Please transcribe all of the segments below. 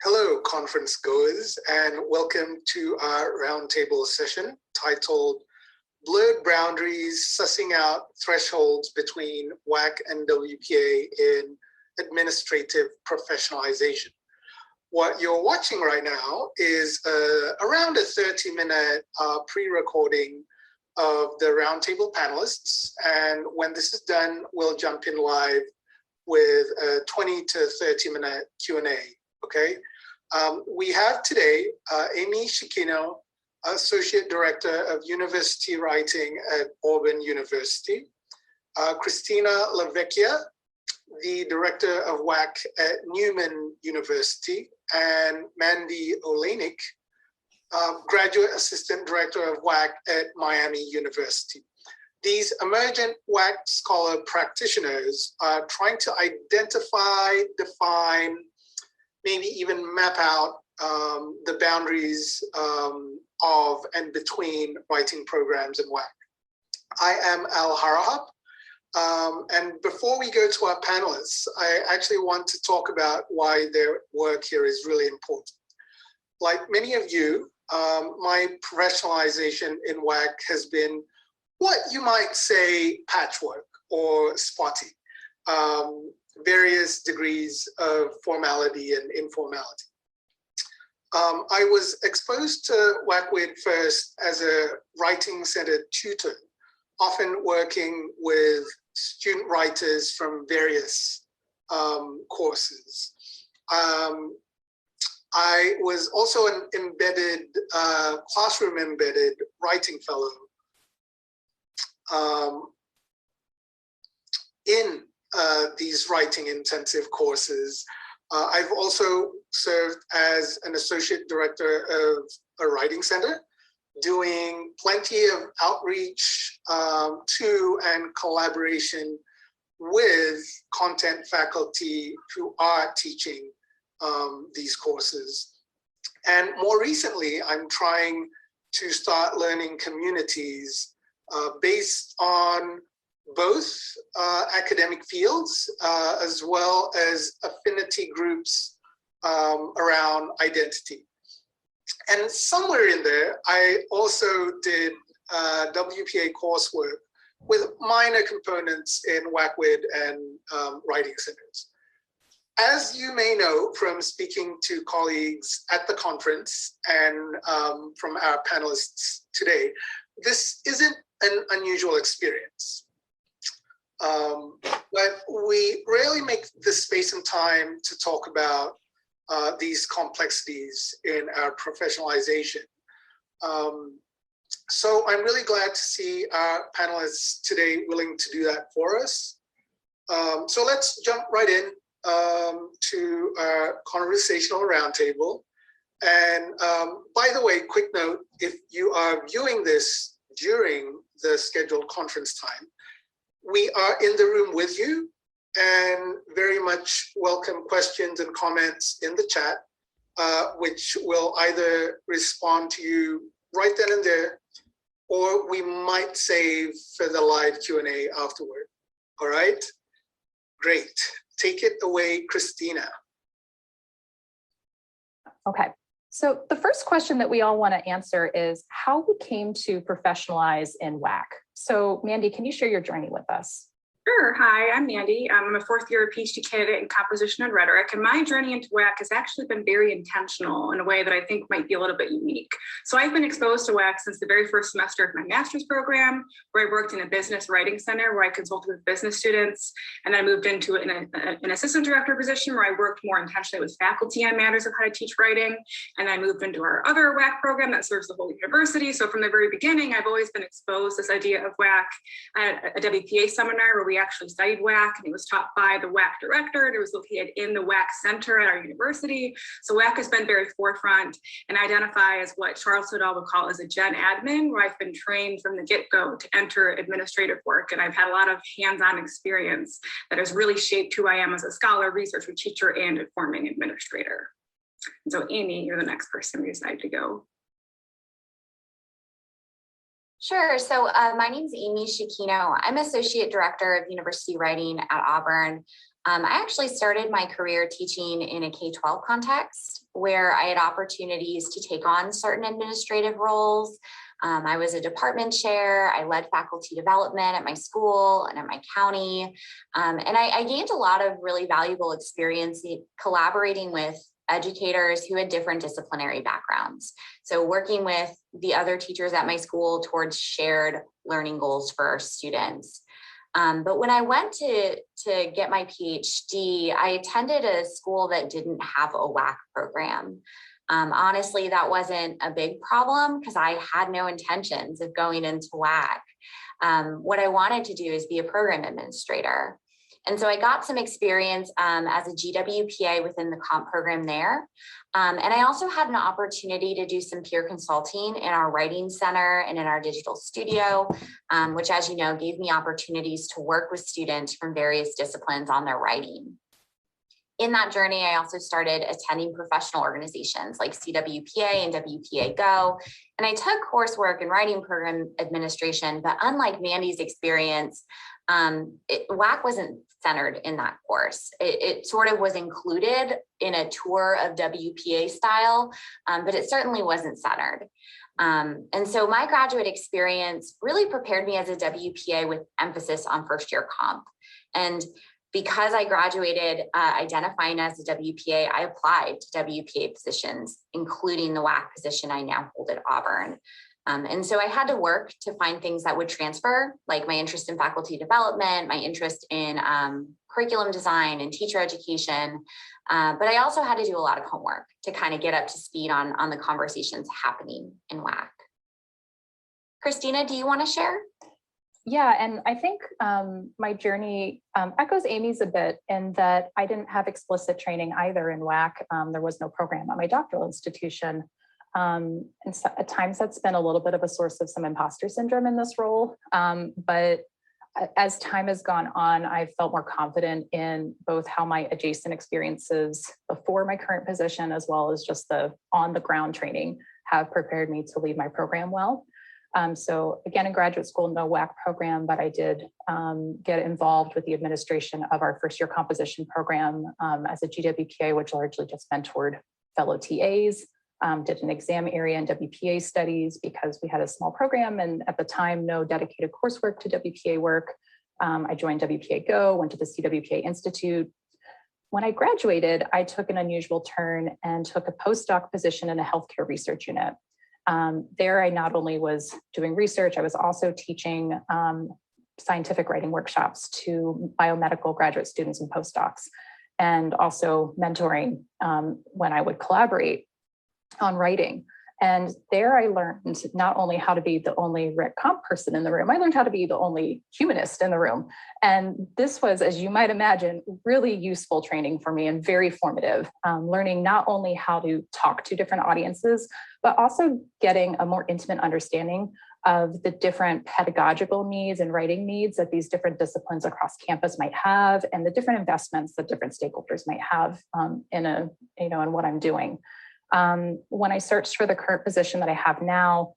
Hello, conference goers, and welcome to our roundtable session titled Blurred Boundaries, Sussing Out Thresholds Between WAC and WPA in Administrative Professionalization. What you're watching right now is around a 30-minute pre-recording of the roundtable panelists, and when this is done, we'll jump in live with a 20 to 30-minute Q&A, okay? We have today Amy Shikino, Associate Director of University Writing at Auburn University, Christina LaVecchia, the Director of WAC at Newman University, and Mandy Olenik, Graduate Assistant Director of WAC at Miami University. These emergent WAC scholar practitioners are trying to identify, define, maybe even map out the boundaries of and between writing programs and WAC. I am Al Harahap, and before we go to our panelists, I actually want to talk about why their work here is really important. Like many of you, my professionalization in WAC has been what you might say patchwork or spotty. Various degrees of formality and informality. I was exposed to WAC-GO first as a writing-centered tutor, often working with student writers from various courses. I was also an embedded, classroom-embedded writing fellow in these writing intensive courses. I've also served as an associate director of a writing center, doing plenty of outreach to and collaboration with content faculty who are teaching these courses. And more recently, I'm trying to start learning communities based on both academic fields as well as affinity groups around identity. And somewhere in there, I also did WPA coursework with minor components in WAC-GO and writing centers. As you may know from speaking to colleagues at the conference and from our panelists today, this isn't an unusual experience. But we rarely make the space and time to talk about these complexities in our professionalization. So I'm really glad to see our panelists today willing to do that for us. So let's jump right in to our conversational roundtable. And by the way, quick note, if you are viewing this during the scheduled conference time, we are in the room with you and very much welcome questions and comments in the chat, which will either respond to you right then and there, or we might save for the live Q&A afterward. All right, great. Take it away, Christina. Okay, so the first question that we all want to answer is how we came to professionalize in WAC. So Mandy, can you share your journey with us? Sure. Hi, I'm Mandy. I'm a fourth-year PhD candidate in composition and rhetoric, and my journey into WAC has actually been very intentional in a way that I think might be a little bit unique. So I've been exposed to WAC since the very first semester of my master's program, where I worked in a business writing center where I consulted with business students, and then I moved into an assistant director position where I worked more intentionally with faculty on matters of how to teach writing, and then I moved into our other WAC program that serves the whole university. So from the very beginning, I've always been exposed to this idea of WAC at a WPA seminar where we actually studied WAC, and it was taught by the WAC director, and it was located in the WAC center at our university. So WAC has been very forefront and identify as what Charles Hodel would call as a gen admin, where I've been trained from the get-go to enter administrative work. And I've had a lot of hands-on experience that has really shaped who I am as a scholar, researcher, teacher, and informing administrator. And so Amy, you're the next person we decided to go. Sure. So my name is Amy Shikino. I'm Associate Director of University Writing at Auburn. I actually started my career teaching in a K-12 context where I had opportunities to take on certain administrative roles. I was a department chair. I led faculty development at my school and at my county. And I gained a lot of really valuable experience collaborating with educators who had different disciplinary backgrounds. So working with the other teachers at my school towards shared learning goals for our students. But when I went to get my PhD, I attended a school that didn't have a WAC program. Honestly, that wasn't a big problem because I had no intentions of going into WAC. What I wanted to do is be a program administrator. And so I got some experience as a gWPA within the comp program there. And I also had an opportunity to do some peer consulting in our writing center and in our digital studio, which, as you know, gave me opportunities to work with students from various disciplines on their writing. In that journey, I also started attending professional organizations like CWPA and WPA-GO. And I took coursework in writing program administration, but unlike Mandy's experience, WAC wasn't centered in that course. It sort of was included in a tour of WPA style, but it certainly wasn't centered. And so my graduate experience really prepared me as a WPA with emphasis on first year comp. And because I graduated identifying as a WPA, I applied to WPA positions, including the WAC position I now hold at Auburn. And so I had to work to find things that would transfer, like my interest in faculty development, my interest in curriculum design and teacher education. But I also had to do a lot of homework to kind of get up to speed on the conversations happening in WAC. Christina, do you want to share? Yeah, and I think my journey echoes Amy's a bit in that I didn't have explicit training either in WAC. There was no program at my doctoral institution. And so at times that's been a little bit of a source of some imposter syndrome in this role. But as time has gone on, I've felt more confident in both how my adjacent experiences before my current position, as well as just the on-the-ground training, have prepared me to lead my program well. So again, in graduate school, no WAC program, but I did get involved with the administration of our first year composition program as a gWPA, which largely just mentored fellow TAs, did an exam area in WPA studies because we had a small program and at the time, no dedicated coursework to WPA work. I joined WPA-GO, went to the CWPA Institute. When I graduated, I took an unusual turn and took a postdoc position in a healthcare research unit. There, I not only was doing research, I was also teaching scientific writing workshops to biomedical graduate students and postdocs, and also mentoring when I would collaborate on writing. And there I learned not only how to be the only Rec Comp person in the room, I learned how to be the only humanist in the room. And this was, as you might imagine, really useful training for me and very formative, learning not only how to talk to different audiences, but also getting a more intimate understanding of the different pedagogical needs and writing needs that these different disciplines across campus might have, and the different investments that different stakeholders might have in what I'm doing. When I searched for the current position that I have now,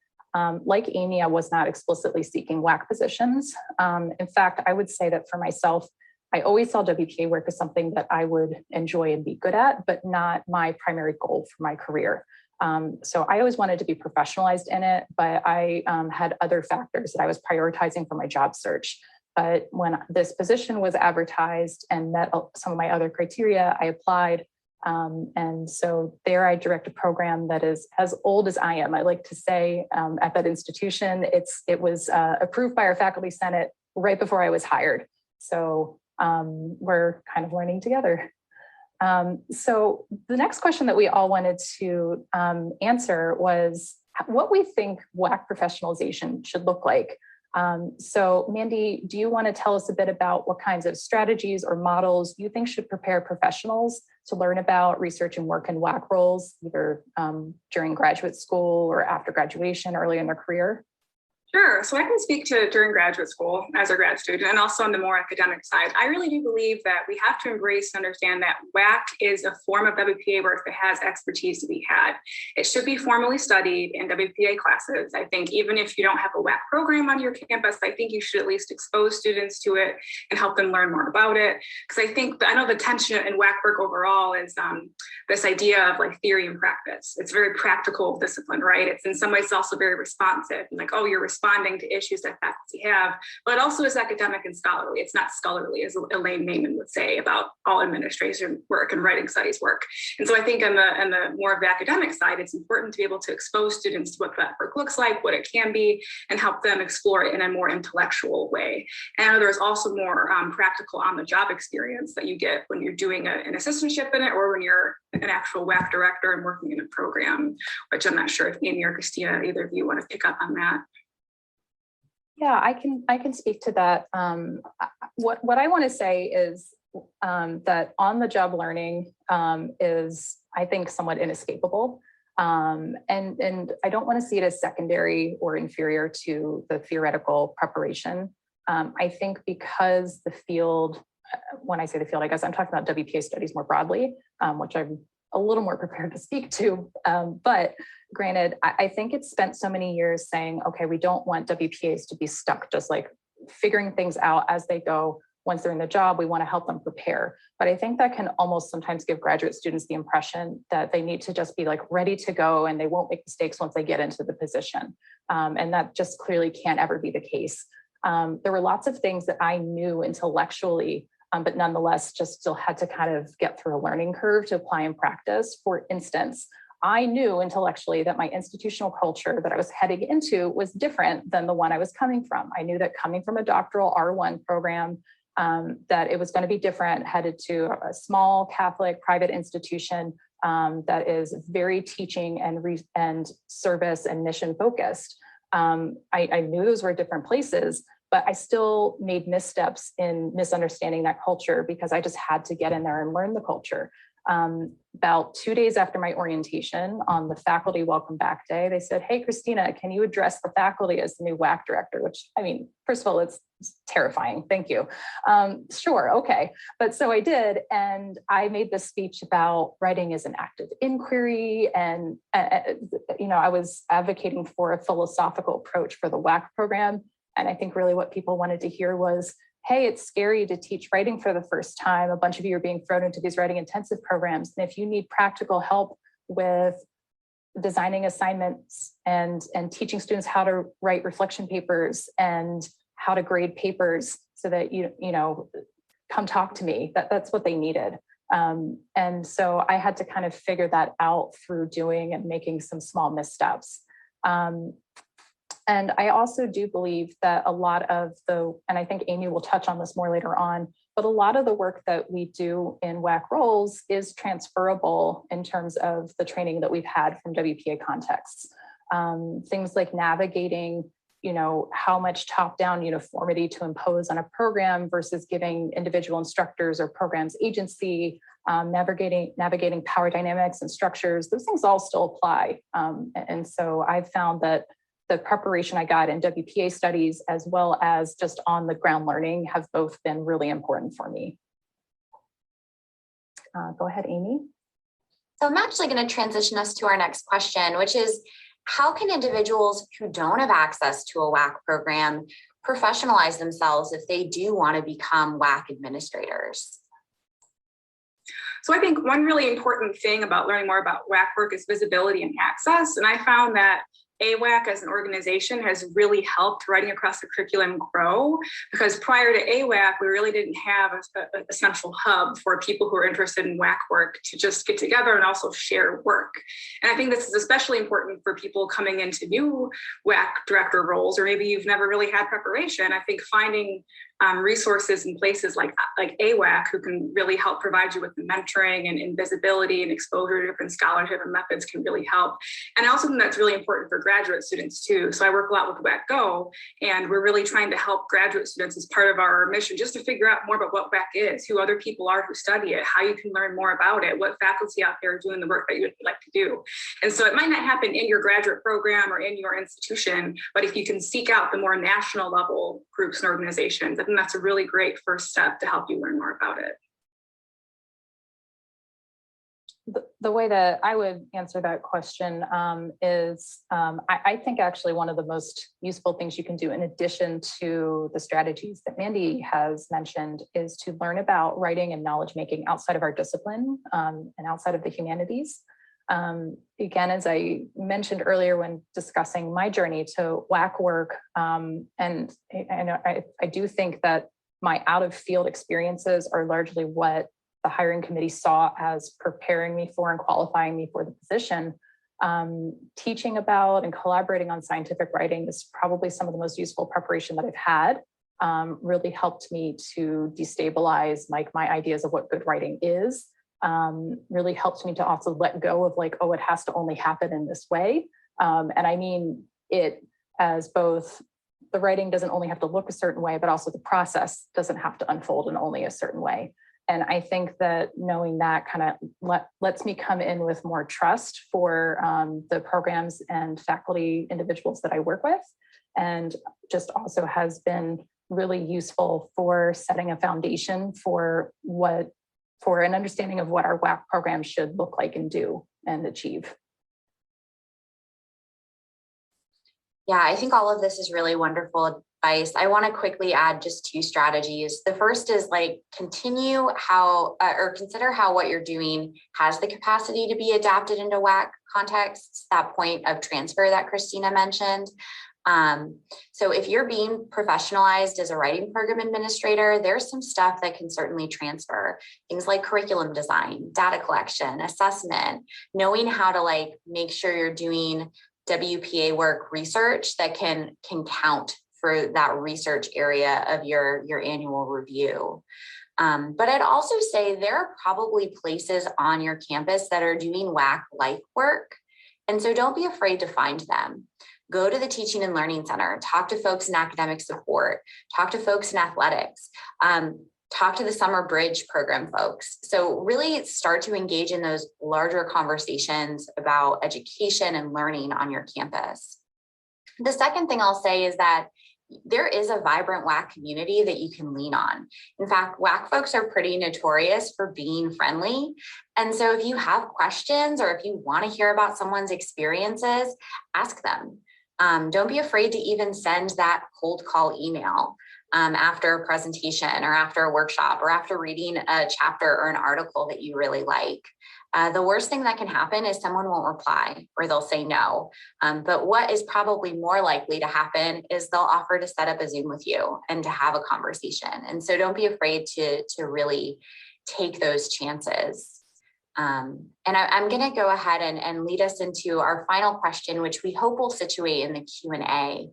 like Amy, I was not explicitly seeking WAC positions. In fact, I would say that for myself, I always saw WPA work as something that I would enjoy and be good at, but not my primary goal for my career. So I always wanted to be professionalized in it, but I had other factors that I was prioritizing for my job search. But when this position was advertised and met some of my other criteria, I applied. And so there I direct a program that is as old as I am. I like to say at that institution, it was approved by our faculty senate right before I was hired. So we're kind of learning together. So the next question that we all wanted to answer was what we think WAC professionalization should look like. So Mandy, do you want to tell us a bit about what kinds of strategies or models you think should prepare professionals to learn about research and work in WAC roles, either during graduate school or after graduation, early in their career? Sure. So I can speak to during graduate school as a grad student and also on the more academic side. I really do believe that we have to embrace and understand that WAC is a form of WPA work that has expertise to be had. It should be formally studied in WPA classes. I think even if you don't have a WAC program on your campus, I think you should at least expose students to it and help them learn more about it. Because I know the tension in WAC work overall is this idea of like theory and practice. It's very practical discipline, right? It's in some ways also very responsive. And like, oh, you're responding to issues that faculty have, but it also is academic and scholarly. It's not scholarly, as Elaine Naiman would say about all administration work and writing studies work. And so I think on the more of the academic side, it's important to be able to expose students to what that work looks like, what it can be, and help them explore it in a more intellectual way. And there's also more practical on-the-job experience that you get when you're doing an assistantship in it, or when you're an actual WAC director and working in a program, which I'm not sure if Amy or Christina, either of you want to pick up on that. Yeah, I can speak to that. What I want to say is that on-the-job learning is, I think, somewhat inescapable. And I don't want to see it as secondary or inferior to the theoretical preparation. I think because the field, when I say the field, I guess I'm talking about WPA studies more broadly, which I'm a little more prepared to speak to. But granted, I think it's spent so many years saying, okay, we don't want WPAs to be stuck just like figuring things out as they go. Once they're in the job, we want to help them prepare. But I think that can almost sometimes give graduate students the impression that they need to just be like ready to go and they won't make mistakes once they get into the position. And that just clearly can't ever be the case. There were lots of things that I knew intellectually, but nonetheless just still had to kind of get through a learning curve to apply in practice. For instance, I knew intellectually that my institutional culture that I was heading into was different than the one I was coming from. I knew that coming from a doctoral R1 program, that it was going to be different, headed to a small Catholic private institution that is very teaching and service and mission focused. I knew those were different places, but I still made missteps in misunderstanding that culture because I just had to get in there and learn the culture. About 2 days after my orientation on the faculty welcome back day, they said, hey, Christina, can you address the faculty as the new WAC director? Which, I mean, first of all, it's terrifying. Thank you. Sure, okay. But so I did, and I made this speech about writing as an active inquiry. And, I was advocating for a philosophical approach for the WAC program. And I think really what people wanted to hear was, hey, it's scary to teach writing for the first time. A bunch of you are being thrown into these writing intensive programs. And if you need practical help with designing assignments and teaching students how to write reflection papers and how to grade papers so that come talk to me, that's what they needed. And so I had to kind of figure that out through doing and making some small missteps. And I also do believe that a lot of and I think Amy will touch on this more later on, but a lot of the work that we do in WAC roles is transferable in terms of the training that we've had from WPA contexts. Things like navigating, how much top-down uniformity to impose on a program versus giving individual instructors or programs agency, navigating power dynamics and structures, those things all still apply. And so I've found that the preparation I got in WPA studies as well as just on the ground learning have both been really important for me. Go ahead, Amy. So I'm actually going to transition us to our next question, which is, how can individuals who don't have access to a WAC program professionalize themselves if they do want to become WAC administrators? So I think one really important thing about learning more about WAC work is visibility and access. And I found that AWAC as an organization has really helped writing across the curriculum grow, because prior to AWAC, we really didn't have a central hub for people who are interested in WAC work to just get together and also share work. And I think this is especially important for people coming into new WAC director roles, or maybe you've never really had preparation. I think finding resources in places like AWAC, who can really help provide you with the mentoring and visibility and exposure to different scholarship and methods can really help. And I also think that's really important for graduate students too. So I work a lot with WAC-GO, and we're really trying to help graduate students as part of our mission, just to figure out more about what WAC is, who other people are who study it, how you can learn more about it, what faculty out there are doing the work that you would like to do. And so it might not happen in your graduate program or in your institution, but if you can seek out the more national level groups and organizations, I think that's a really great first step to help you learn more about it. The way that I would answer that question is I think actually one of the most useful things you can do in addition to the strategies that Mandy has mentioned is to learn about writing and knowledge making outside of our discipline and outside of the humanities. Again, as I mentioned earlier when discussing my journey to WAC work, and I do think that my out of field experiences are largely what the hiring committee saw as preparing me for and qualifying me for the position. Teaching about and collaborating on scientific writing is probably some of the most useful preparation that I've had. Really helped me to destabilize my ideas of what good writing is. Really helped me to also let go of like, oh, it has to only happen in this way. And I mean it as both the writing doesn't only have to look a certain way, but also the process doesn't have to unfold in only a certain way. And I think that knowing that kind of lets me come in with more trust for the programs and faculty individuals that I work with, and just also has been really useful for setting a foundation for an understanding of what our WAC program should look like and do and achieve. Yeah, I think all of this is really wonderful advice. I want to quickly add just 2 strategies. The first is like continue how or consider how what you're doing has the capacity to be adapted into WAC contexts, that point of transfer that Christina mentioned. So if you're being professionalized as a writing program administrator, there's some stuff that can certainly transfer. Things like curriculum design, data collection, assessment, knowing how to like make sure you're doing WPA work research that can count for that research area of your annual review. But I'd also say there are probably places on your campus that are doing WAC-like work. And so don't be afraid to find them. Go to the Teaching and Learning Center, talk to folks in academic support, talk to folks in athletics, talk to the Summer Bridge program folks. So really start to engage in those larger conversations about education and learning on your campus. The second thing I'll say is that there is a vibrant WAC community that you can lean on. In fact, WAC folks are pretty notorious for being friendly. And so if you have questions or if you want to hear about someone's experiences, ask them. Don't be afraid to even send that cold call email after a presentation or after a workshop or after reading a chapter or an article that you really like. The worst thing that can happen is someone won't reply or they'll say no. But what is probably more likely to happen is they'll offer to set up a Zoom with you and to have a conversation. And so don't be afraid to really take those chances. And I'm going to go ahead and lead us into our final question, which we hope will situate in the Q&A.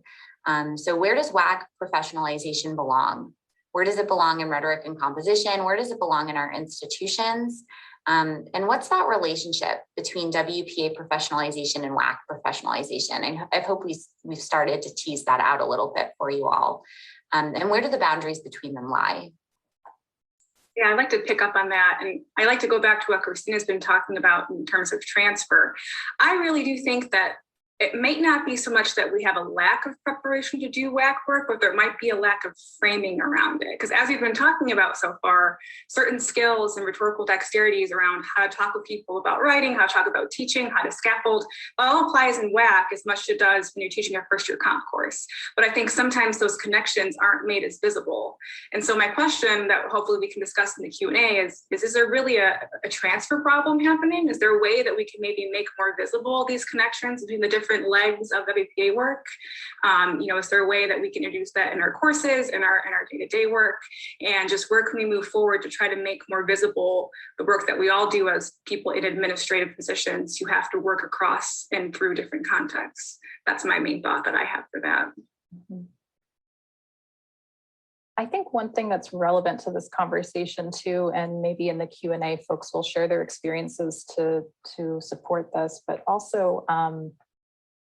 So where does WAC professionalization belong? Where does it belong in rhetoric and composition? Where does it belong in our institutions? And what's that relationship between WPA professionalization and WAC professionalization? And I hope we've started to tease that out a little bit for you all. And where do the boundaries between them lie? Yeah, I'd like to pick up on that. And I like to go back to what Christina's been talking about in terms of transfer. I really do think that it may not be so much that we have a lack of preparation to do WAC work, but there might be a lack of framing around it. Because as we've been talking about so far, certain skills and rhetorical dexterities around how to talk with people about writing, how to talk about teaching, how to scaffold, all applies in WAC as much as it does when you're teaching a first year comp course. But I think sometimes those connections aren't made as visible. And so my question that hopefully we can discuss in the Q&A is there really a transfer problem happening? Is there a way that we can maybe make more visible these connections between the different legs of WPA work? Is there a way that we can introduce that in our courses, in our day-to-day work, and just where can we move forward to try to make more visible the work that we all do as people in administrative positions who have to work across and through different contexts? That's my main thought that I have for that. Mm-hmm. I think one thing that's relevant to this conversation too, and maybe in the Q&A, folks will share their experiences to support this, but also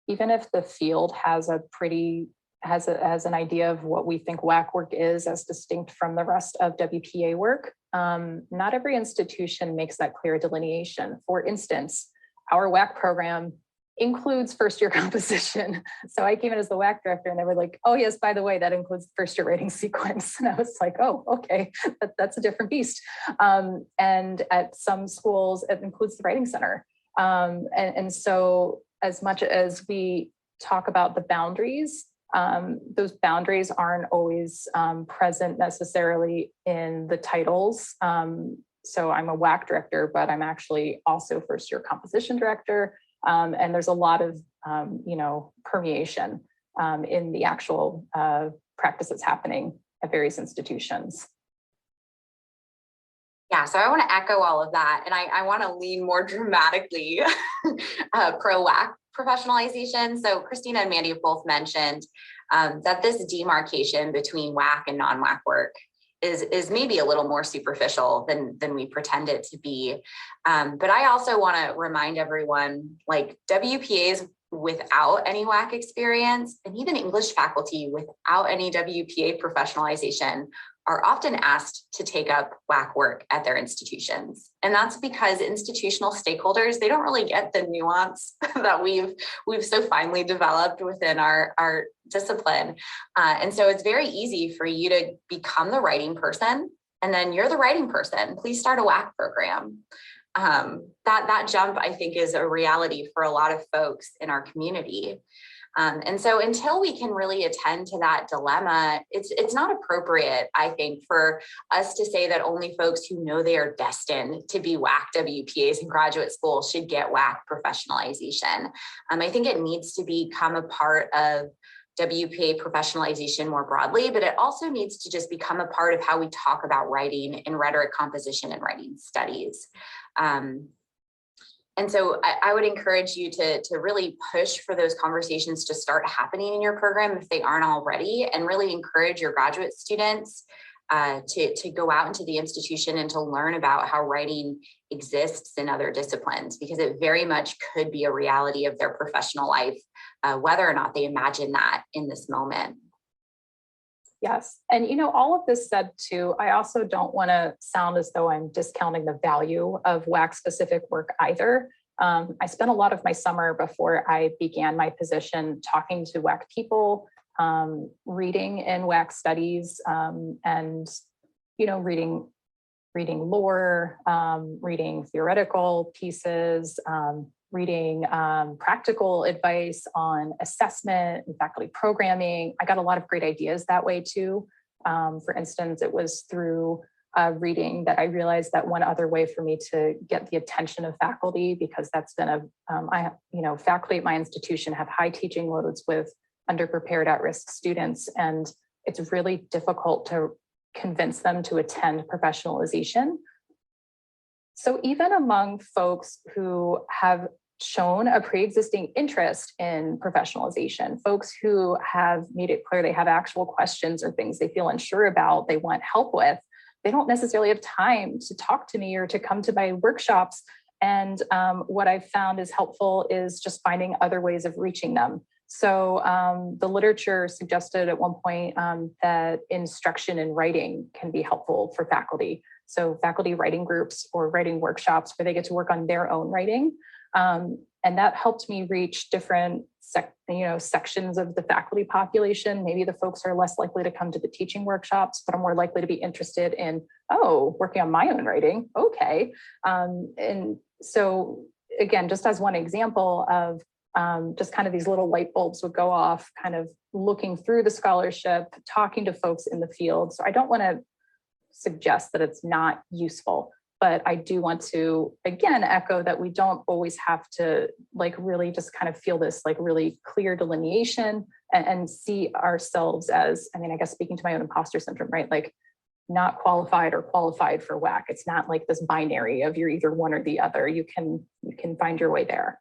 even if the field has an idea of what we think WAC work is as distinct from the rest of WPA work, not every institution makes that clear delineation. For instance, our WAC program includes first year composition. So I came in as the WAC director and they were like, oh yes, by the way, that includes first year writing sequence. And I was like, oh, okay, that's a different beast. And at some schools, it includes the writing center. And so as much as we talk about the boundaries, those boundaries aren't always present necessarily in the titles. So I'm a WAC director, but I'm actually also first year composition director. And there's a lot of, permeation in the actual practice that's happening at various institutions. Yeah, so I want to echo all of that. And I want to lean more dramatically pro WAC professionalization. So Christina and Mandy have both mentioned that this demarcation between WAC and non-WAC work is maybe a little more superficial than we pretend it to be. But I also want to remind everyone, like WPAs without any WAC experience, and even English faculty without any WPA professionalization, are often asked to take up WAC work at their institutions. And that's because institutional stakeholders, they don't really get the nuance that we've so finely developed within our discipline. And so it's very easy for you to become the writing person, and then you're the writing person, please start a WAC program. That jump, I think, is a reality for a lot of folks in our community. And so until we can really attend to that dilemma, it's not appropriate, I think, for us to say that only folks who know they are destined to be WAC WPAs in graduate school should get WAC professionalization. I think it needs to become a part of WPA professionalization more broadly, but it also needs to just become a part of how we talk about writing in rhetoric composition and writing studies. And so I would encourage you to really push for those conversations to start happening in your program if they aren't already, and really encourage your graduate students to go out into the institution and to learn about how writing exists in other disciplines, because it very much could be a reality of their professional life, whether or not they imagine that in this moment. Yes, and all of this said too, I also don't want to sound as though I'm discounting the value of WAC-specific work either. I spent a lot of my summer before I began my position talking to WAC people, reading in WAC studies, and reading lore, reading theoretical pieces, reading practical advice on assessment and faculty programming. I got a lot of great ideas that way too. For instance, it was through reading that I realized that one other way for me to get the attention of faculty, because that's been faculty at my institution have high teaching loads with underprepared at-risk students, and it's really difficult to convince them to attend professionalization. So even among folks who have shown a pre-existing interest in professionalization, folks who have made it clear they have actual questions or things they feel unsure about, they want help with, they don't necessarily have time to talk to me or to come to my workshops. And what I've found is helpful is just finding other ways of reaching them. So the literature suggested at one point that instruction in writing can be helpful for faculty. So faculty writing groups or writing workshops where they get to work on their own writing. And that helped me reach different sections of the faculty population. Maybe the folks are less likely to come to the teaching workshops, but are more likely to be interested in, oh, working on my own writing, okay. And so again, just as one example of just kind of these little light bulbs would go off, kind of looking through the scholarship, talking to folks in the field. So I don't want to suggest that it's not useful, but I do want to, again, echo that we don't always have to really just kind of feel this really clear delineation and see ourselves as, I guess speaking to my own imposter syndrome, right? Not qualified or qualified for WAC. It's not like this binary of you're either one or the other. You can find your way there.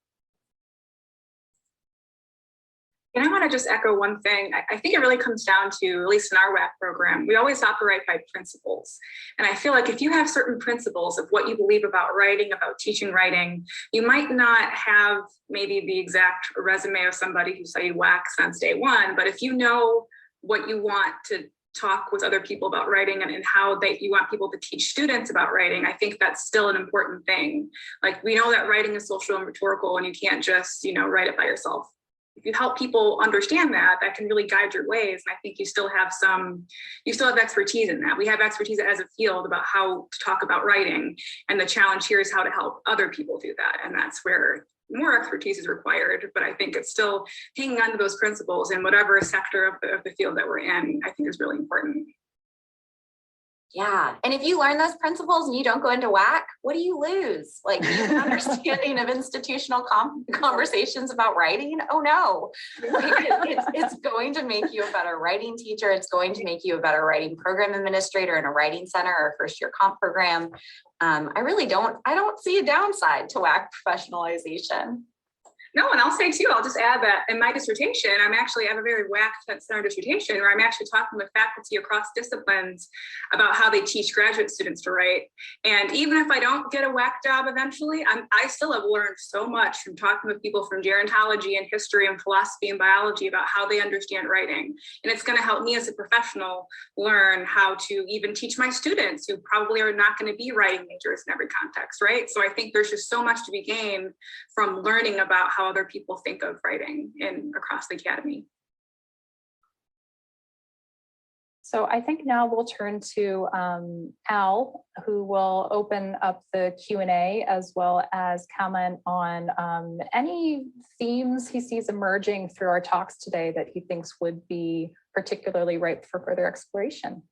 And I want to just echo one thing. I think it really comes down to, at least in our WAC program, we always operate by principles. And I feel like if you have certain principles of what you believe about writing, about teaching writing, you might not have maybe the exact resume of somebody who studied WAC since day one, but if you know what you want to talk with other people about writing and how you want people to teach students about writing, I think that's still an important thing. Like, we know that writing is social and rhetorical, and you can't just, write it by yourself. If you help people understand that, that can really guide your ways. And I think you still have expertise in that. We have expertise as a field about how to talk about writing. And the challenge here is how to help other people do that. And that's where more expertise is required. But I think it's still hanging on to those principles in whatever sector of the field that we're in, I think is really important. Yeah. And if you learn those principles and you don't go into WAC, what do you lose? Like, your understanding of institutional conversations about writing? Oh no, it's going to make you a better writing teacher. It's going to make you a better writing program administrator in a writing center or first year comp program. I don't see a downside to WAC professionalization. No, and I'll say too, I'll just add that in my dissertation, I have a very WAC-centered dissertation where I'm actually talking with faculty across disciplines about how they teach graduate students to write. And even if I don't get a WAC job eventually, I still have learned so much from talking with people from gerontology and history and philosophy and biology about how they understand writing. And it's going to help me as a professional learn how to even teach my students who probably are not going to be writing majors in every context, right? So I think there's just so much to be gained from learning about how other people think of writing across the academy. So I think now we'll turn to Al, who will open up the Q&A as well as comment on any themes he sees emerging through our talks today that he thinks would be particularly ripe for further exploration.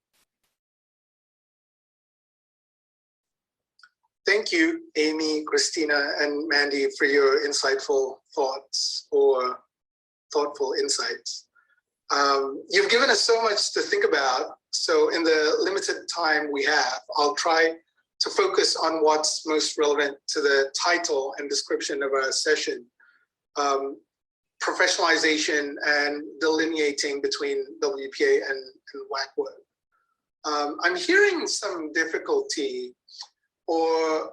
Thank you, Amy, Christina, and Mandy, for your insightful thoughts or thoughtful insights. You've given us so much to think about. So in the limited time we have, I'll try to focus on what's most relevant to the title and description of our session, professionalization and delineating between WPA and WAC work. I'm hearing some difficulty, or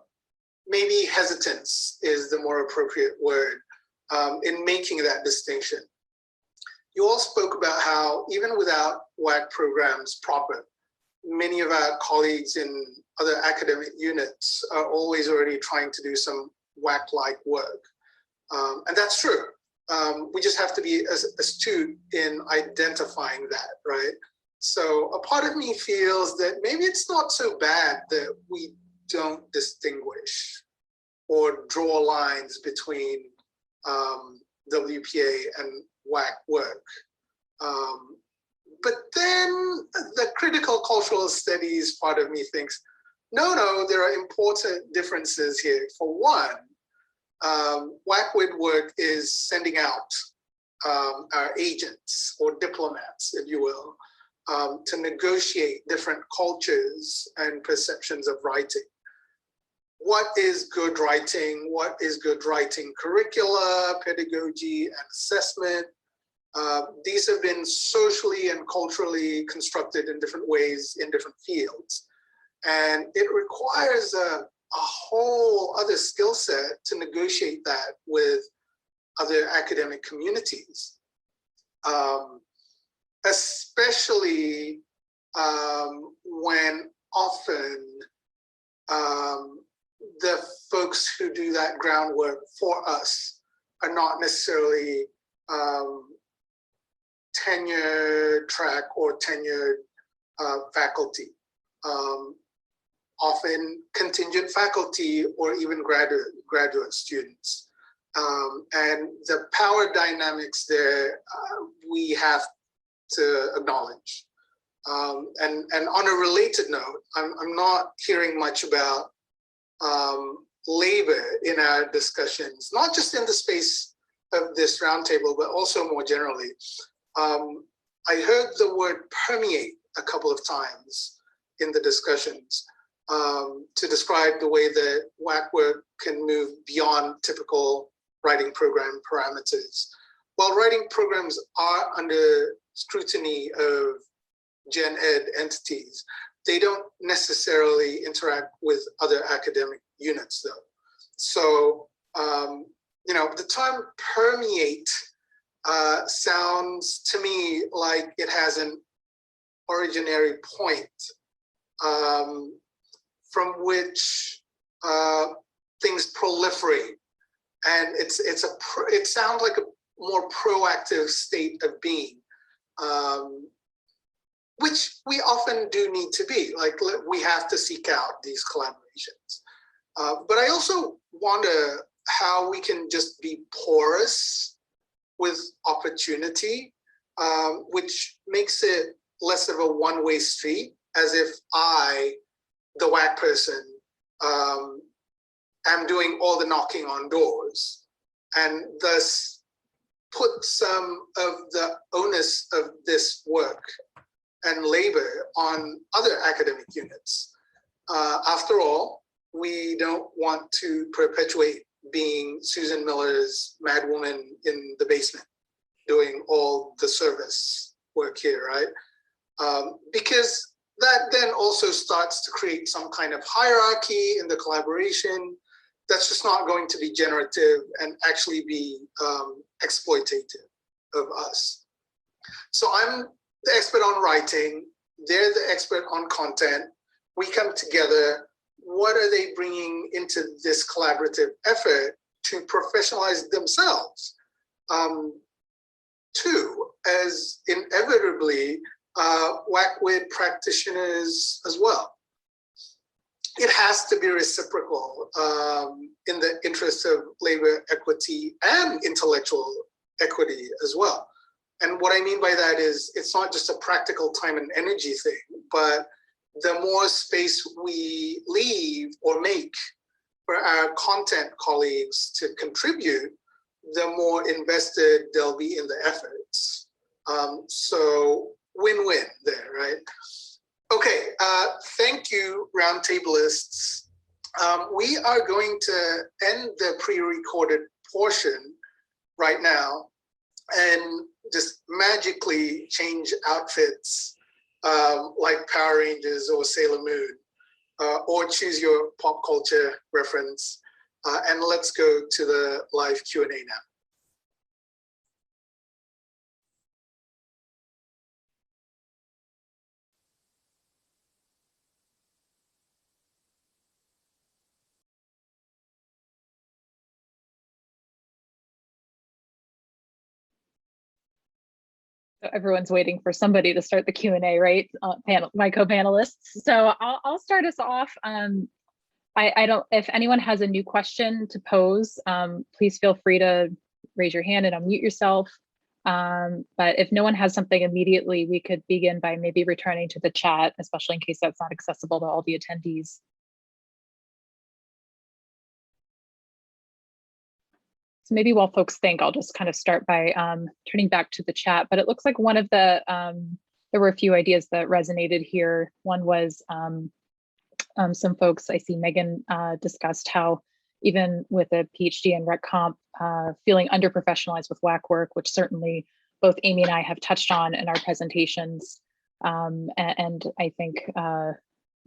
maybe hesitance is the more appropriate word, in making that distinction. You all spoke about how even without WAC programs proper, many of our colleagues in other academic units are always already trying to do some WAC-like work. And that's true. We just have to be astute in identifying that, right? So a part of me feels that maybe it's not so bad that we don't distinguish or draw lines between WPA and WAC work. But then the critical cultural studies part of me thinks, no, there are important differences here. For one, WAC work is sending out our agents or diplomats, if you will, to negotiate different cultures and perceptions of writing. What is good writing? What is good writing curricula, pedagogy, and assessment? These have been socially and culturally constructed in different ways in different fields. And it requires a whole other skill set to negotiate that with other academic communities. Especially when often the folks who do that groundwork for us are not necessarily tenure track or tenured faculty, often contingent faculty or even graduate students. And the power dynamics there, we have to acknowledge. And on a related note, I'm not hearing much about labor in our discussions, not just in the space of this roundtable, but also more generally. I heard the word permeate a couple of times in the discussions to describe the way that WAC work can move beyond typical writing program parameters. while writing programs are under scrutiny of gen ed entities, they don't necessarily interact with other academic units though. So, you know, the term permeate sounds to me like it has an originary point from which things proliferate, and it sounds like a more proactive state of being, which we often do need to be. Like, we have to seek out these collaborations. But I also wonder how we can just be porous with opportunity, which makes it less of a one-way street, as if I, the WAC person, am doing all the knocking on doors, and thus put some of the onus of this work and labor on other academic units. After all, we don't want to perpetuate being Susan Miller's mad woman in the basement, doing all the service work here, right? Because that then also starts to create some kind of hierarchy in the collaboration that's just not going to be generative and actually be exploitative of us. So I'm the expert on writing, they're the expert on content. We come together. What are they bringing into this collaborative effort to professionalize themselves? Too, as inevitably WAC-WID practitioners as well. It has to be reciprocal in the interest of labor equity and intellectual equity as well. And what I mean by that is, it's not just a practical time and energy thing, but the more space we leave or make for our content colleagues to contribute, the more invested they'll be in the efforts. So win-win there, right? Okay, thank you, roundtablists. We are going to end the pre-recorded portion right now and just magically change outfits like Power Rangers or Sailor Moon, or choose your pop culture reference. And let's go to the live Q&A now. Everyone's waiting for somebody to start the Q&A, right? My co-panelists. So I'll start us off. I don't, if anyone has a new question to pose, please feel free to raise your hand and unmute yourself. But if no one has something immediately, we could begin by maybe returning to the chat, especially in case that's not accessible to all the attendees. So maybe while folks think, I'll just kind of start by turning back to the chat. But it looks like one of the, there were a few ideas that resonated here. One was some folks, I see Megan discussed how even with a PhD in Rec Comp, feeling under-professionalized with WAC work, which certainly both Amy and I have touched on in our presentations. And I think,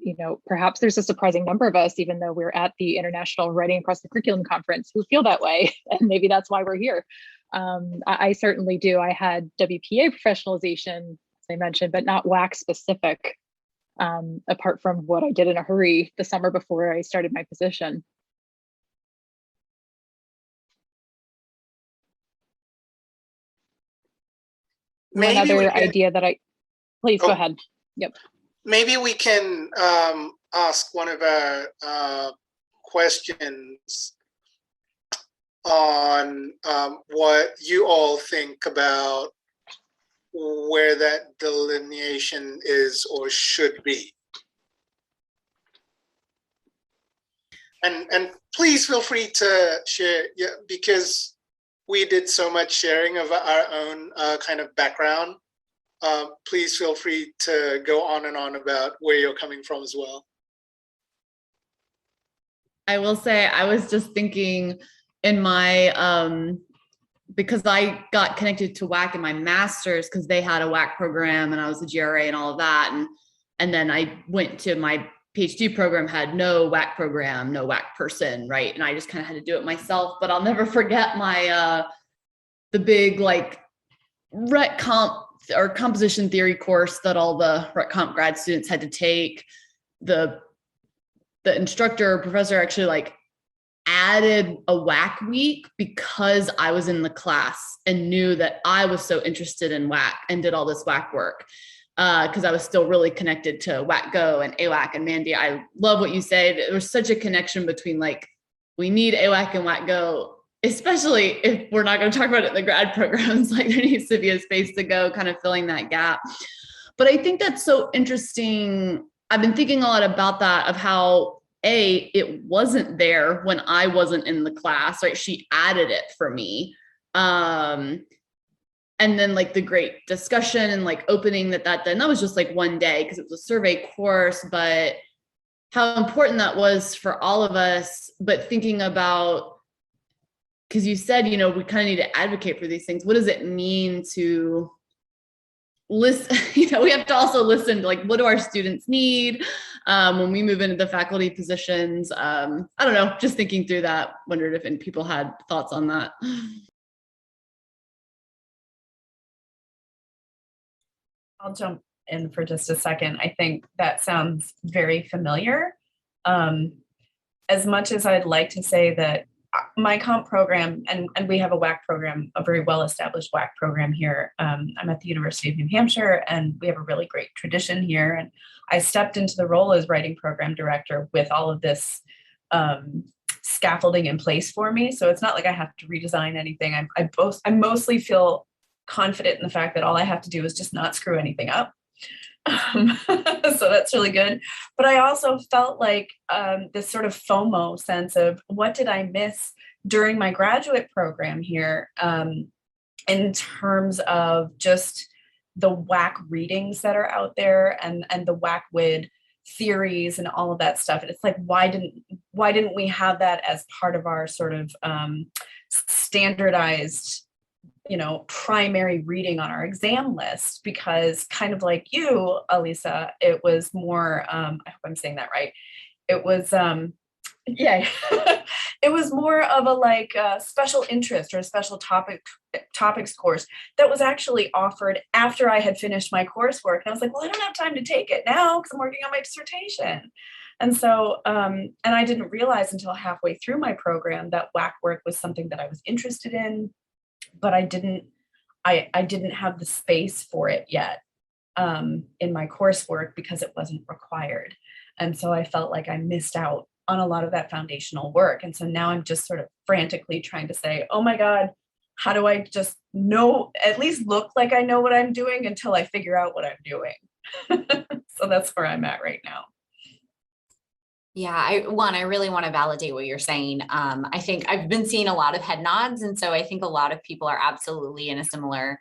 you know, perhaps there's a surprising number of us, even though we're at the International Writing Across the Curriculum Conference, who feel that way. And maybe that's why we're here. I certainly do. I had WPA professionalization, as I mentioned, but not WAC-specific, apart from what I did in a hurry the summer before I started my position. Maybe one other idea that please go ahead. Yep. Maybe we can ask one of our questions on what you all think about where that delineation is or should be. And please feel free to share, yeah, because we did so much sharing of our own kind of background. Please feel free to go on and on about where you're coming from as well. I will say, I was just thinking in my because I got connected to WAC in my master's because they had a WAC program and I was a GRA and all of that. And then I went to my PhD program, had no WAC program, no WAC person, right? And I just kind of had to do it myself. But I'll never forget my, the big like rec comp or composition theory course that all the rec comp grad students had to take. The instructor, professor actually like added a WAC week because I was in the class and knew that I was so interested in WAC and did all this WAC work. Because I was still really connected to WAC-GO and AWAC and Mandy. I love what you say. There was such a connection between like, we need AWAC and WAC-GO, especially if we're not going to talk about it in the grad programs, like there needs to be a space to go kind of filling that gap. But I think that's so interesting. I've been thinking a lot about that, of how it wasn't there when I wasn't in the class, right? She added it for me. And then like the great discussion and like opening that was just like one day because it was a survey course, but how important that was for all of us. But thinking about, because you said, you know, we kind of need to advocate for these things. What does it mean to listen? You know, we have to also listen to like, what do our students need when we move into the faculty positions? I don't know, just thinking through that, wondered if any people had thoughts on that. I'll jump in for just a second. I think that sounds very familiar. As much as I'd like to say that my comp program, and we have a WAC program, a very well-established WAC program here. I'm at the University of New Hampshire, and we have a really great tradition here. And I stepped into the role as writing program director with all of this scaffolding in place for me. So it's not like I have to redesign anything. I mostly feel confident in the fact that all I have to do is just not screw anything up. So that's really good. But I also felt like this sort of FOMO sense of what did I miss during my graduate program here in terms of just the WAC readings that are out there and the WAC-WID theories and all of that stuff. And it's like, why didn't we have that as part of our sort of standardized, you know, primary reading on our exam list? Because kind of like you, Alisa, it was more, I hope I'm saying that right. It was, yeah, it was more of a like special interest or a special topics course that was actually offered after I had finished my coursework. And I was like, well, I don't have time to take it now because I'm working on my dissertation. And so, and I didn't realize until halfway through my program that WAC work was something that I was interested in, but I didn't have the space for it yet in my coursework because it wasn't required. And so I felt like I missed out on a lot of that foundational work. And so now I'm just sort of frantically trying to say, oh my God, how do I just know, at least look like I know what I'm doing until I figure out what I'm doing? So that's where I'm at right now. Yeah, I really want to validate what you're saying. I think I've been seeing a lot of head nods. And so I think a lot of people are absolutely in a similar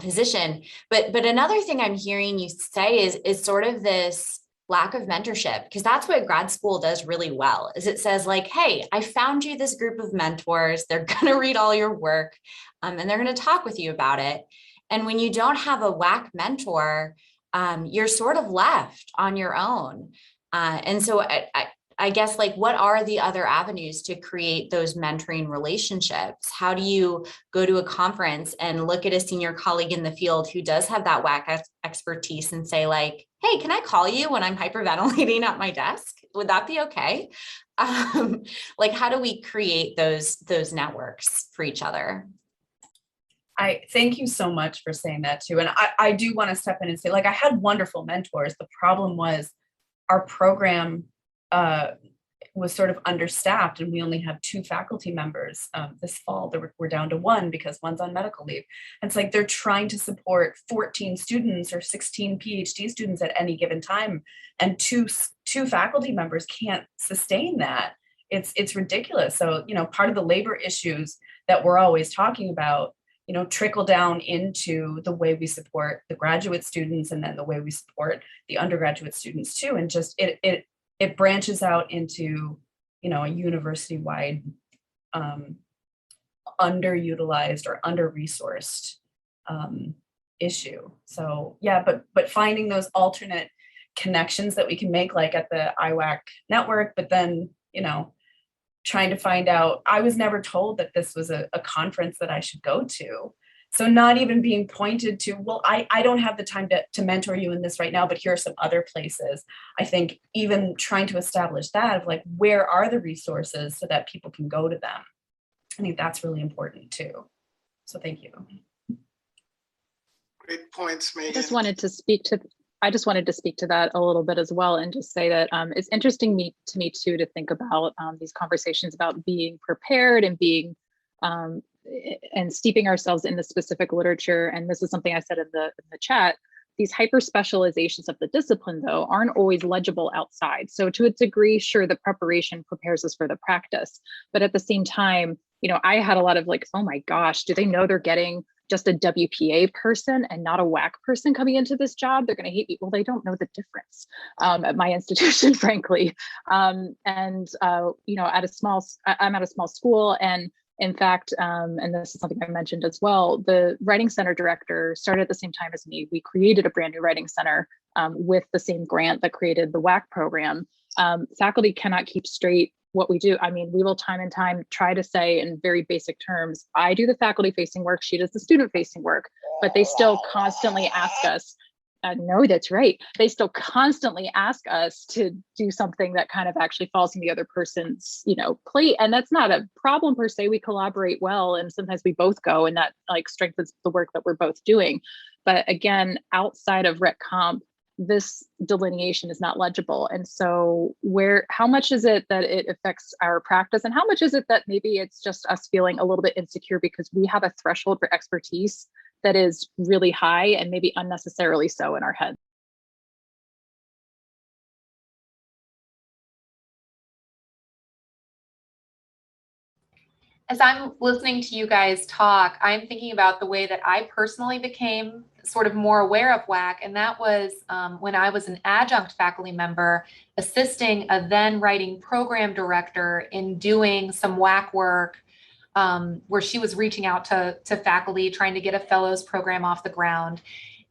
position. But another thing I'm hearing you say is sort of this lack of mentorship, because that's what grad school does really well, is it says like, hey, I found you this group of mentors. They're going to read all your work and they're going to talk with you about it. And when you don't have a WAC mentor, you're sort of left on your own. And so I guess, like, what are the other avenues to create those mentoring relationships? How do you go to a conference and look at a senior colleague in the field who does have that WAC expertise and say like, hey, can I call you when I'm hyperventilating at my desk? Would that be okay? Like, how do we create those networks for each other? I thank you so much for saying that too. And I do want to step in and say, like, I had wonderful mentors. The problem was our program was sort of understaffed, and we only have 2 faculty members. This fall, we're down to 1 because one's on medical leave. And it's like they're trying to support 14 students or 16 PhD students at any given time, and two faculty members can't sustain that. It's ridiculous. So, you know, part of the labor issues that we're always talking about, you know, trickle down into the way we support the graduate students and then the way we support the undergraduate students too. And just it branches out into, you know, a university-wide underutilized or under-resourced issue. So yeah, but finding those alternate connections that we can make, like at the IWAC network, but then, you know, trying to find out, I was never told that this was a conference that I should go to. So not even being pointed to, well, I don't have the time to mentor you in this right now, but here are some other places. I think even trying to establish that of like, where are the resources so that people can go to them? I think that's really important too. So thank you. Great points, Megan. I just wanted to speak to that a little bit as well, and just say that it's interesting to me too to think about these conversations about being prepared and being and steeping ourselves in the specific literature. And this is something I said in the chat. These hyper specializations of the discipline, though, aren't always legible outside. So to a degree, sure, the preparation prepares us for the practice, but at the same time, you know, I had a lot of like, oh my gosh, do they know they're getting just a WPA person and not a WAC person coming into this job? They're going to hate me. Well, they don't know the difference at my institution, frankly. You know, I'm at a small school, and in fact, and this is something I mentioned as well, the writing center director started at the same time as me. We created a brand new writing center with the same grant that created the WAC program. Faculty cannot keep straight what we do. I mean, we will time and time try to say in very basic terms, I do the faculty facing work, she does the student facing work, but they still constantly ask us, no, that's right. They still constantly ask us to do something that kind of actually falls in the other person's, you know, plate. And that's not a problem per se. We collaborate well, and sometimes we both go, and that like strengthens the work that we're both doing. But again, outside of Rec Comp, this delineation is not legible. And so how much is it that it affects our practice, and how much is it that maybe it's just us feeling a little bit insecure because we have a threshold for expertise that is really high and maybe unnecessarily so in our heads? As I'm listening to you guys talk, I'm thinking about the way that I personally became sort of more aware of WAC, and that was when I was an adjunct faculty member assisting a then writing program director in doing some WAC work where she was reaching out to faculty, trying to get a fellows program off the ground.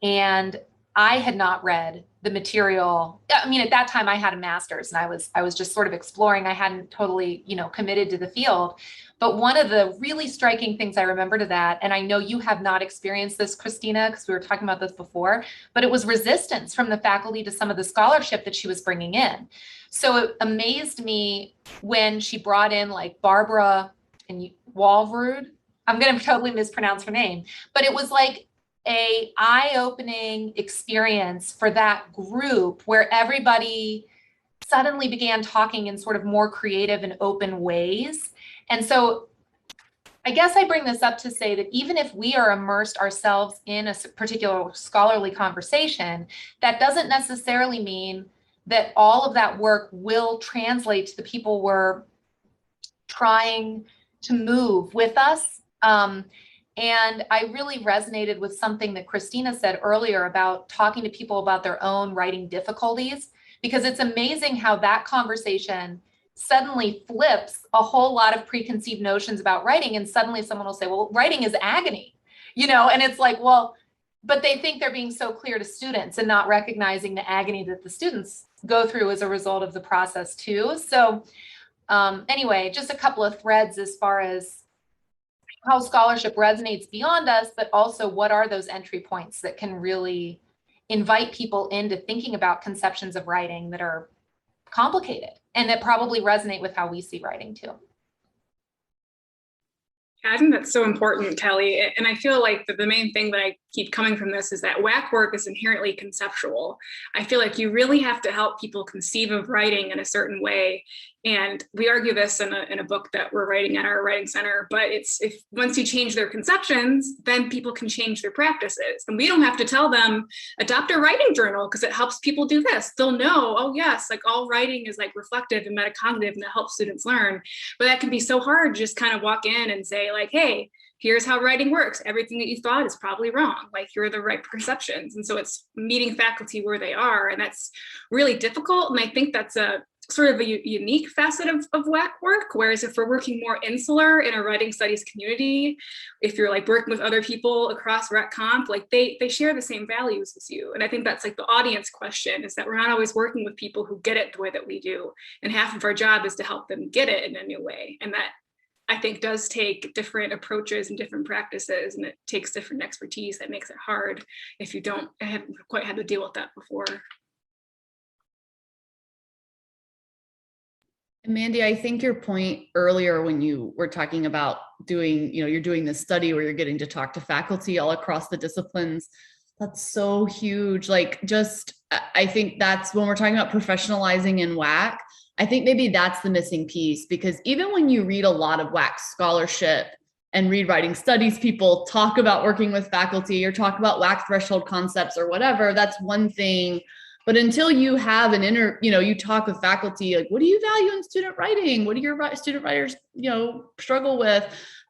And I had not read the material. I mean, at that time I had a master's and I was just sort of exploring. I hadn't totally, you know, committed to the field. But one of the really striking things I remember to that, and I know you have not experienced this, Christina, because we were talking about this before, but it was resistance from the faculty to some of the scholarship that she was bringing in. So it amazed me when she brought in like Barbara and Walvrud. I'm going to totally mispronounce her name, but it was like a eye-opening experience for that group where everybody suddenly began talking in sort of more creative and open ways. And so I guess I bring this up to say that even if we are immersed ourselves in a particular scholarly conversation, that doesn't necessarily mean that all of that work will translate to the people we're trying to move with us. And I really resonated with something that Christina said earlier about talking to people about their own writing difficulties, because it's amazing how that conversation suddenly flips a whole lot of preconceived notions about writing. And suddenly someone will say, well, writing is agony, you know, and it's like, well, but they think they're being so clear to students and not recognizing the agony that the students go through as a result of the process too. So anyway, just a couple of threads as far as how scholarship resonates beyond us, but also what are those entry points that can really invite people into thinking about conceptions of writing that are complicated and that probably resonate with how we see writing too. I think that's so important, Kelly. And I feel like the main thing that I keep coming from this is that WAC work is inherently conceptual. I feel like you really have to help people conceive of writing in a certain way. And we argue this in a book that we're writing at our writing center, but it's if once you change their conceptions, then people can change their practices. And we don't have to tell them, adopt a writing journal because it helps people do this. They'll know, oh yes, like all writing is like reflective and metacognitive and that helps students learn. But that can be so hard to just kind of walk in and say like, hey, here's how writing works. Everything that you thought is probably wrong. Like here are the right perceptions. And so it's meeting faculty where they are. And that's really difficult. And I think that's a sort of a unique facet of WAC work. Whereas if we're working more insular in a writing studies community, if you're like working with other people across rec comp, like they share the same values as you. And I think that's like the audience question, is that we're not always working with people who get it the way that we do. And half of our job is to help them get it in a new way. And that, I think, does take different approaches and different practices, and it takes different expertise that makes it hard if you haven't quite had to deal with that before. Mandy, I think your point earlier when you were talking about doing, you're doing this study where you're getting to talk to faculty all across the disciplines, that's so huge. Like, I think that's when we're talking about professionalizing in WAC, I think maybe that's the missing piece, because even when you read a lot of WAC scholarship and read writing studies, people talk about working with faculty or talk about WAC threshold concepts or whatever, that's one thing. But until you have you talk with faculty, like, what do you value in student writing? What do your student writers, struggle with?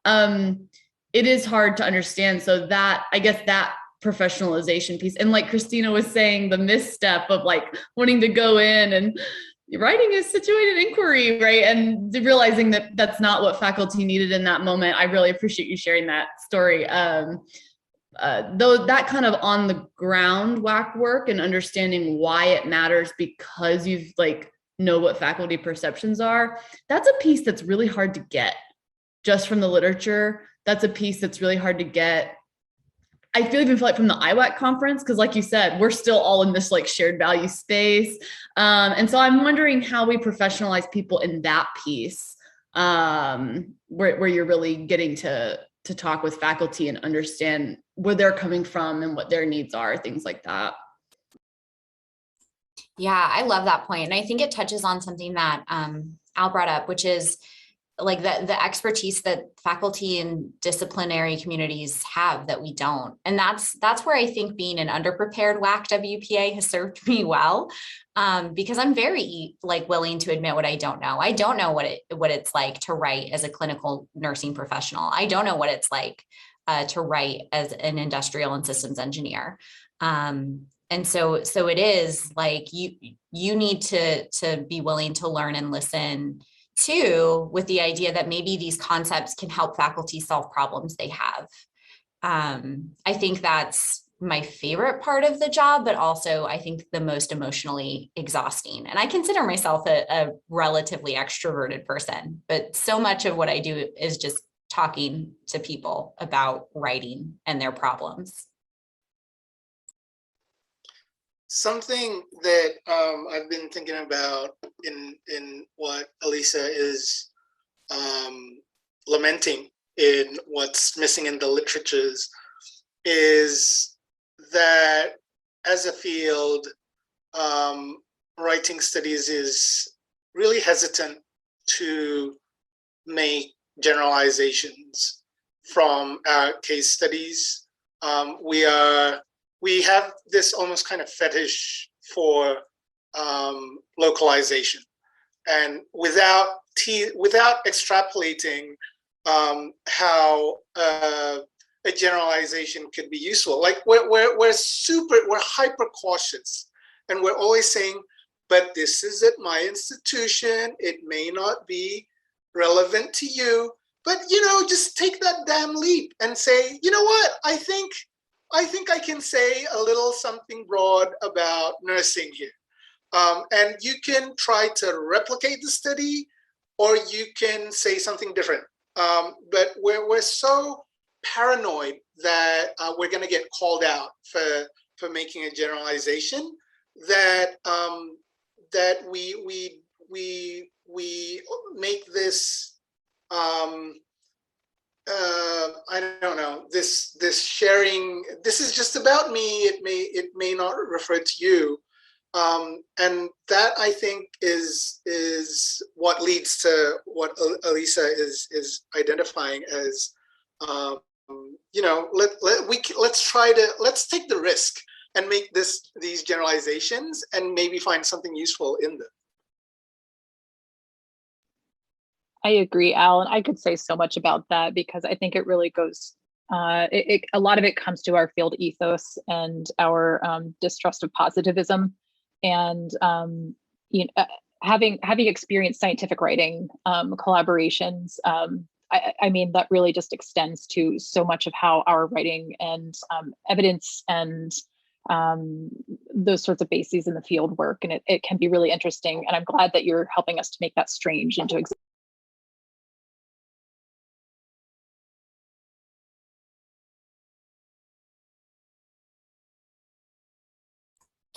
It is hard to understand. So that, I guess, that professionalization piece, and like Christina was saying, the misstep of like wanting to go in and writing is situated inquiry, right? And realizing that that's not what faculty needed in that moment. I really appreciate you sharing that story. Though that kind of on the ground WAC work and understanding why it matters, because you've know what faculty perceptions are, that's a piece that's really hard to get just from the literature. That's a piece that's really hard to get. I even feel like from the IWAC conference, because like you said, we're still all in this shared value space. And so I'm wondering how we professionalize people in that piece, where you're really getting to talk with faculty and understand where they're coming from and what their needs are, things like that. Yeah, I love that point. And I think it touches on something that Al brought up, which is like the expertise that faculty and disciplinary communities have that we don't. And that's where I think being an underprepared WAC WPA has served me well, because I'm very willing to admit what I don't know. I don't know what it's like to write as a clinical nursing professional. I don't know what it's like to write as an industrial and systems engineer. And so it is like you need to be willing to learn and listen too, with the idea that maybe these concepts can help faculty solve problems they have. I think that's my favorite part of the job, but also I think the most emotionally exhausting. And I consider myself a relatively extroverted person, but so much of what I do is just talking to people about writing and their problems. Something that I've been thinking about in what Elisa is lamenting in what's missing in the literatures is that as a field, writing studies is really hesitant to make generalizations from our case studies. We have this almost kind of fetish for localization, and without extrapolating how a generalization could be useful. Like we're hyper cautious, and we're always saying, but this is at my institution. It may not be relevant to you, but just take that damn leap and say, you know what? I think I can say a little something broad about nursing here. And you can try to replicate the study, or you can say something different. But we're so paranoid that we're going to get called out for making a generalization that that we make this. I don't know, this sharing, this is just about me, it may not refer to you, and that I think is what leads to what Elisa is identifying as let's take the risk and make these generalizations and maybe find something useful in them. I agree, Al, and I could say so much about that, because I think it really goes, a lot of it comes to our field ethos and our distrust of positivism. And having experienced scientific writing collaborations, I mean, that really just extends to so much of how our writing and evidence and those sorts of bases in the field work. And it can be really interesting. And I'm glad that you're helping us to make that strange into existence.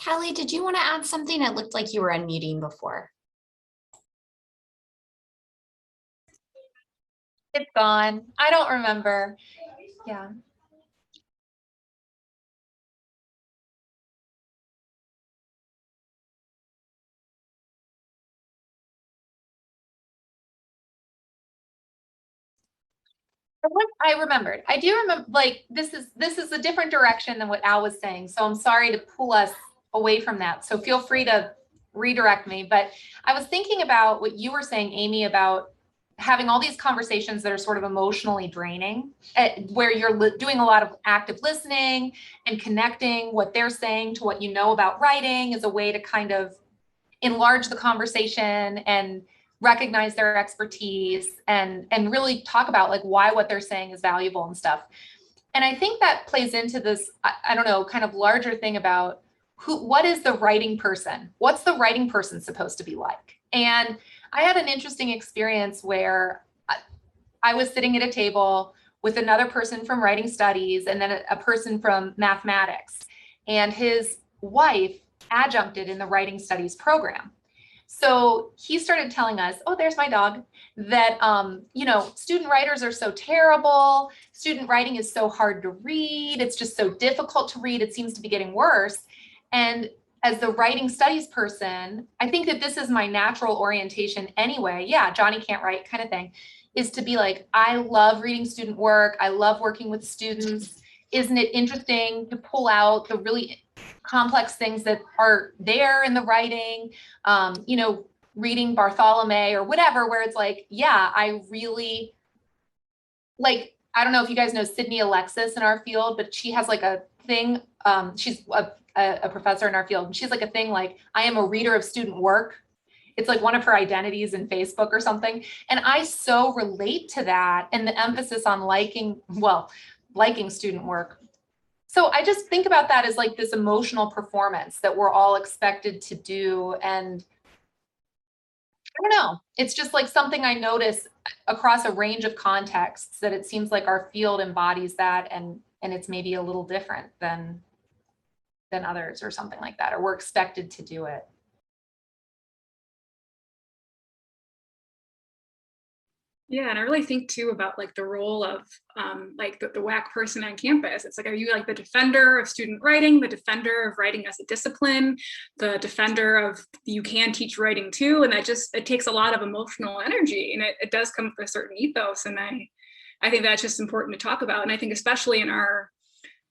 Callie, did you want to add something? It looked like you were unmuting before. It's gone. I don't remember. Yeah. I remembered. I do remember, like, this is a different direction than what Al was saying. So I'm sorry to pull us away from that. So feel free to redirect me. But I was thinking about what you were saying, Amy, about having all these conversations that are sort of emotionally draining, where you're doing a lot of active listening and connecting what they're saying to what you know about writing as a way to kind of enlarge the conversation and recognize their expertise and really talk about like why what they're saying is valuable and stuff. And I think that plays into this, I don't know, kind of larger thing about what is the writing person? What's the writing person supposed to be like? And I had an interesting experience where I was sitting at a table with another person from writing studies and then a person from mathematics, and his wife adjuncted in the writing studies program. So he started telling us, oh, there's my dog, that, you know, student writers are so terrible. Student writing is so hard to read. It's just so difficult to read. It seems to be getting worse. And as the writing studies person, I think that this is my natural orientation anyway. Yeah, Johnny can't write kind of thing, is to be like, I love reading student work. I love working with students. Isn't it interesting to pull out the really complex things that are there in the writing, you know, reading Bartholomew or whatever, where it's like, yeah, I really like, I don't know if you guys know Sydney Alexis in our field, but she has like a thing. She's a professor in our field, and she's like a thing like, I am a reader of student work. It's like one of her identities in Facebook or something. And I so relate to that, and the emphasis on liking student work. So I just think about that as like this emotional performance that we're all expected to do. And I don't know, it's just like something I notice across a range of contexts, that it seems like our field embodies that, and it's maybe a little different than others or something like that, or we're expected to do it. Yeah, and I really think too about like the role of like the WAC person on campus. It's like, are you like the defender of student writing, the defender of writing as a discipline, the defender of you can teach writing too? And it takes a lot of emotional energy, and it does come with a certain ethos. And I think that's just important to talk about. And I think especially in our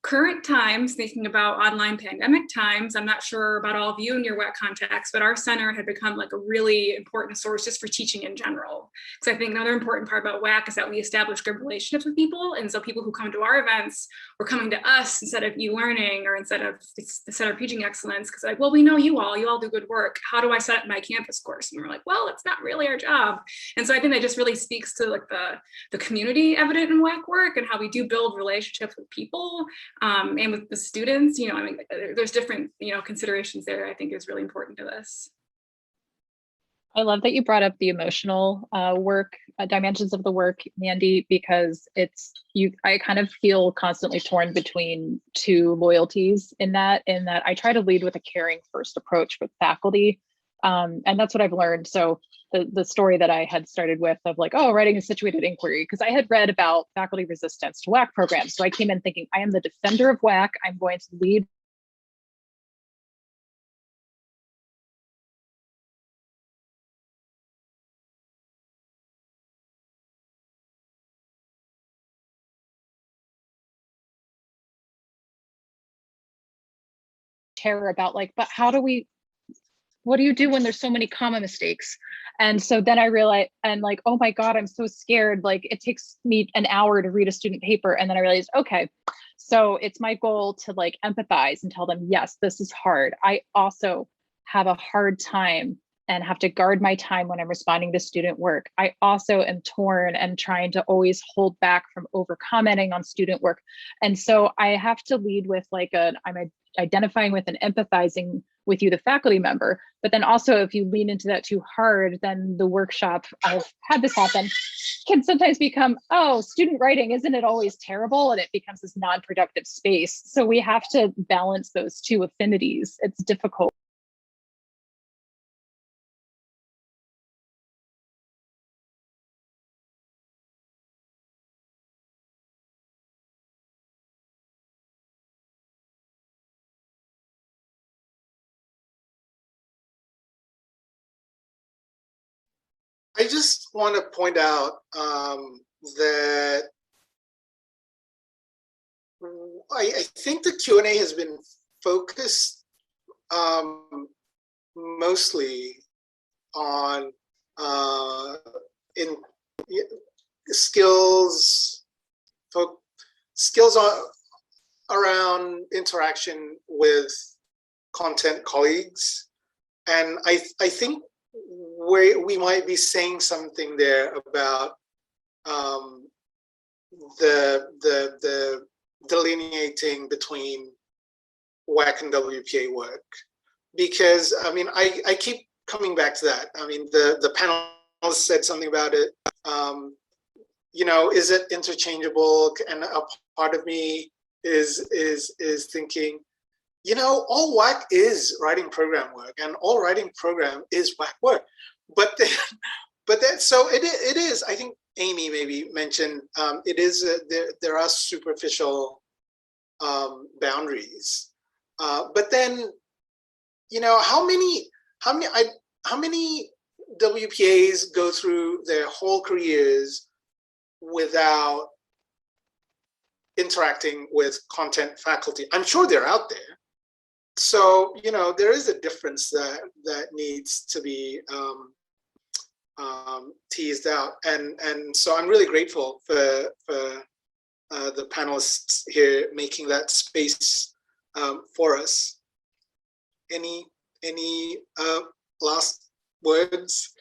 current times, thinking about online pandemic times, I'm not sure about all of you in your WAC context, but our center had become like a really important source just for teaching in general. Because I think another important part about WAC is that we establish good relationships with people. And so people who come to our events were coming to us instead of e-learning or instead of the Center of Teaching Excellence, because like, well, we know you all do good work. How do I set up my campus course? And we're like, well, it's not really our job. And so I think that just really speaks to like the community evident in WAC work and how we do build relationships with people. And with the students, you know, I mean, there's different, you know, considerations there. I think is really important to this. I love that you brought up the emotional work, dimensions of the work, Mandy, because I kind of feel constantly torn between two loyalties in that I try to lead with a caring first approach with faculty. And that's what I've learned. So the story that I had started with of like, oh, writing a situated inquiry, because I had read about faculty resistance to WAC programs. So I came in thinking, I am the defender of WAC. I'm going to lead terror about like, but what do you do when there's so many comma mistakes? And so then I realized, and like, oh my God, I'm so scared. Like it takes me an hour to read a student paper. And then I realized, okay, so it's my goal to like empathize and tell them, yes, this is hard. I also have a hard time and have to guard my time when I'm responding to student work. I also am torn and trying to always hold back from over commenting on student work. And so I have to lead with like I'm identifying with and empathizing with you, the faculty member. But then also if you lean into that too hard, then the workshop, I've had this happen, can sometimes become, oh, student writing, isn't it always terrible? And it becomes this non-productive space. So we have to balance those two affinities. It's difficult. I just want to point out that I think the Q&A has been focused mostly on in skills around interaction with content colleagues, and I think we might be saying something there about the delineating between WAC and WPA work, because I mean I keep coming back to that. I mean the panel said something about it. You know, is it interchangeable? And a part of me is thinking, you know, all WAC is writing program work, and all writing program is WAC work. But then, so it is. I think Amy maybe mentioned it is. There are superficial boundaries. But then, you know, how many WPAs go through their whole careers without interacting with content faculty? I'm sure they're out there. So, you know, there is a difference that needs to be teased out. And so I'm really grateful for the panelists here making that space for us. Any last words?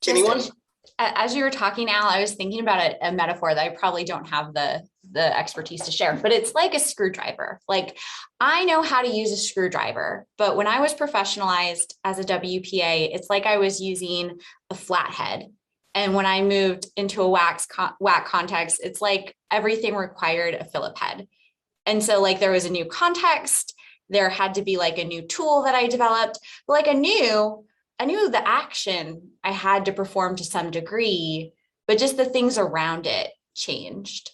Anyone? As you were talking, Al, I was thinking about a metaphor that I probably don't have the expertise to share, but it's like a screwdriver. Like, I know how to use a screwdriver, but when I was professionalized as a WPA, it's like I was using a flathead. And when I moved into a WAC context, it's like everything required a Phillip head. And so like there was a new context, there had to be like a new tool that I developed, but like I knew the action I had to perform to some degree, but just the things around it changed.